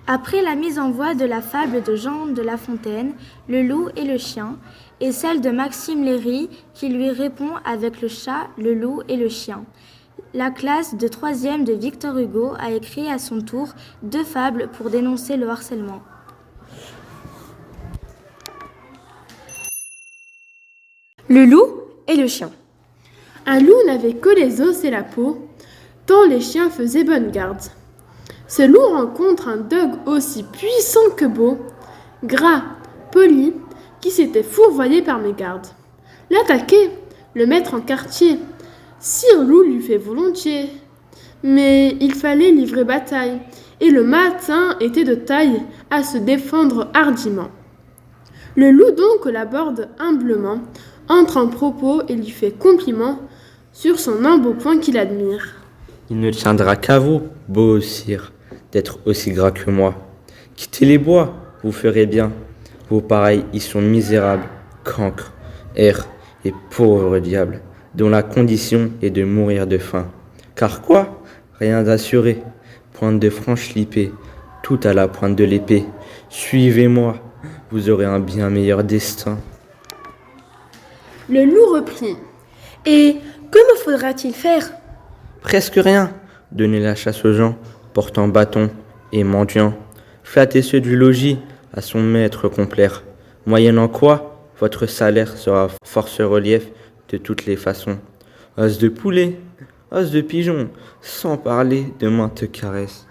Après la mise en voie de la fable de Jean de La Fontaine, Le loup et le chien, et celle de Maxime Léry qui lui répond avec Le chat, le loup et le chien. La classe de 3e de Victor Hugo a écrit à son tour 2 fables pour dénoncer le harcèlement. Le loup et le chien. Un loup n'avait que les os et la peau, tant les chiens faisaient bonne garde. Ce loup rencontre un dogue aussi puissant que beau, gras, poli, qui s'était fourvoyé par mégarde. L'attaquer, le mettre en quartier, Sire Loup lui fait volontiers. Mais il fallait livrer bataille, et le matin était de taille à se défendre hardiment. Le loup donc l'aborde humblement, entre en propos et lui fait compliment sur son embonpoint qu'il admire. Il ne tiendra qu'à vous, beau sire, d'être aussi gras que moi. Quittez les bois, vous ferez bien. Vos pareils y sont misérables, cancres, erres et pauvres diables, dont la condition est de mourir de faim. Car quoi? Rien d'assuré. Pointe de franche lipée, tout à la pointe de l'épée. Suivez-moi, vous aurez un bien meilleur destin. Le loup reprit. Et que me faudra-t-il faire? Presque rien. Donnez la chasse aux gens, portant bâton et mendiant. Flattez ceux du logis à son maître complaire. Moyennant quoi, votre salaire sera force relief de toutes les façons. Os de poulet, os de pigeon, sans parler de maintes caresses.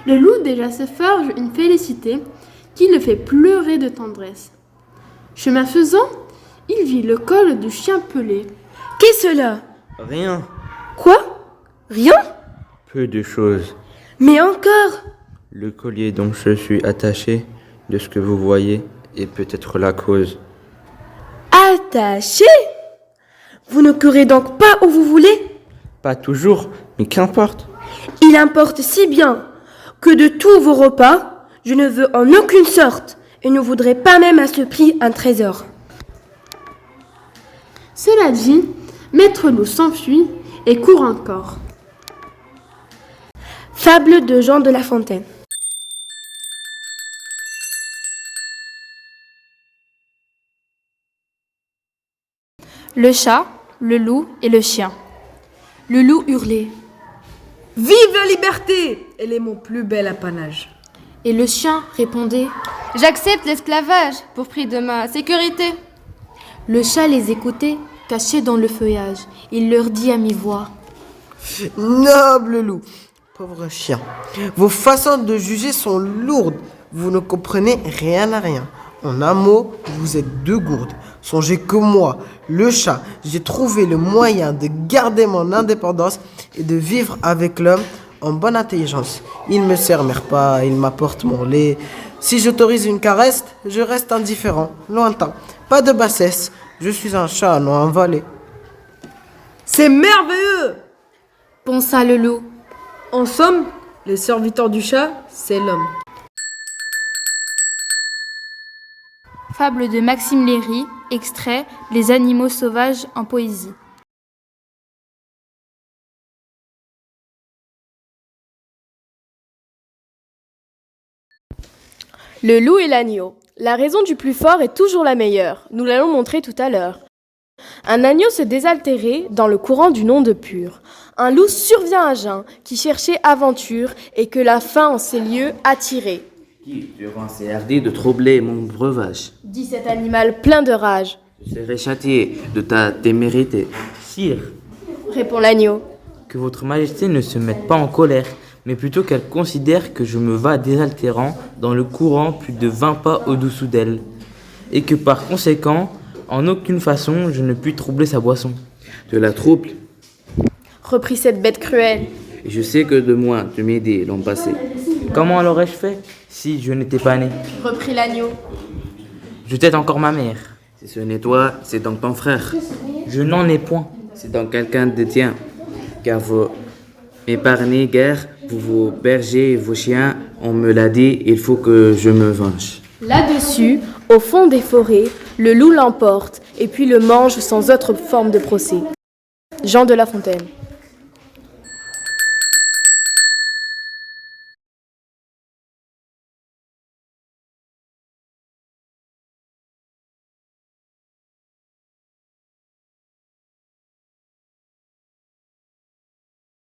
Le loup déjà se forge une félicité qui le fait pleurer de tendresse. Chemin faisant, il vit le col du chien pelé. Qu'est cela? Rien, Quoi? Rien? peu de choses. Mais encore? Le collier dont je suis attaché, de ce que vous voyez, est peut-être la cause. Attaché? Vous ne courez donc pas où vous voulez? Pas toujours, mais qu'importe. Il importe si bien que de tous vos repas, je ne veux en aucune sorte et ne voudrais pas même à ce prix un trésor. Cela dit, Maître Loup s'enfuit et court encore. Fable de Jean de La Fontaine. Le chat, le loup et le chien. Le loup hurlait. Vive la liberté! Elle est mon plus bel apanage. Et le chien répondait. J'accepte l'esclavage pour prix de ma sécurité. Le chat les écoutait, caché dans le feuillage. Il leur dit à mi-voix. Noble loup, pauvre chien, vos façons de juger sont lourdes. Vous ne comprenez rien à rien. En un mot, vous êtes 2 gourdes. Songez que moi, le chat, j'ai trouvé le moyen de garder mon indépendance et de vivre avec l'homme en bonne intelligence. Il me sert mes repas, il m'apporte mon lait. Si j'autorise une caresse, je reste indifférent, lointain. Pas de bassesse, je suis un chat, non un valet. C'est merveilleux! Pensa le loup. En somme, le serviteur du chat, c'est l'homme. Fable de Maxime Léry, extrait Les animaux sauvages en poésie. Le loup et l'agneau. La raison du plus fort est toujours la meilleure. Nous l'allons montrer tout à l'heure. Un agneau se désaltérait dans le courant du nom de Pur. Un loup survient à jeun, qui cherchait aventure et que la faim en ces lieux attirait. Qui, durant ces hardis de troubler mon breuvage, Dit cet animal plein de rage. je serai châtié de ta témérité. Sire, Répond l'agneau. que votre majesté ne se mette pas en colère, mais plutôt qu'elle considère que je me vas désaltérant dans le courant plus de 20 pas au-dessous d'elle, et que par conséquent, en aucune façon, je ne puis troubler sa boisson. De la trouble, Reprit cette bête cruelle. et je sais que de moi tu m'aider l'an passé. Comment l'aurais-je fait si je n'étais pas né? Reprit l'agneau. Je tête encore ma mère. Si ce n'est toi, c'est donc ton frère. Je n'en ai point. C'est donc quelqu'un de tien. Car vous m'épargnez guère, vous, vos bergers et vos chiens, on me l'a dit, il faut que je me venge. Là-dessus, au fond des forêts, le loup l'emporte et puis le mange sans autre forme de procès. Jean de La Fontaine.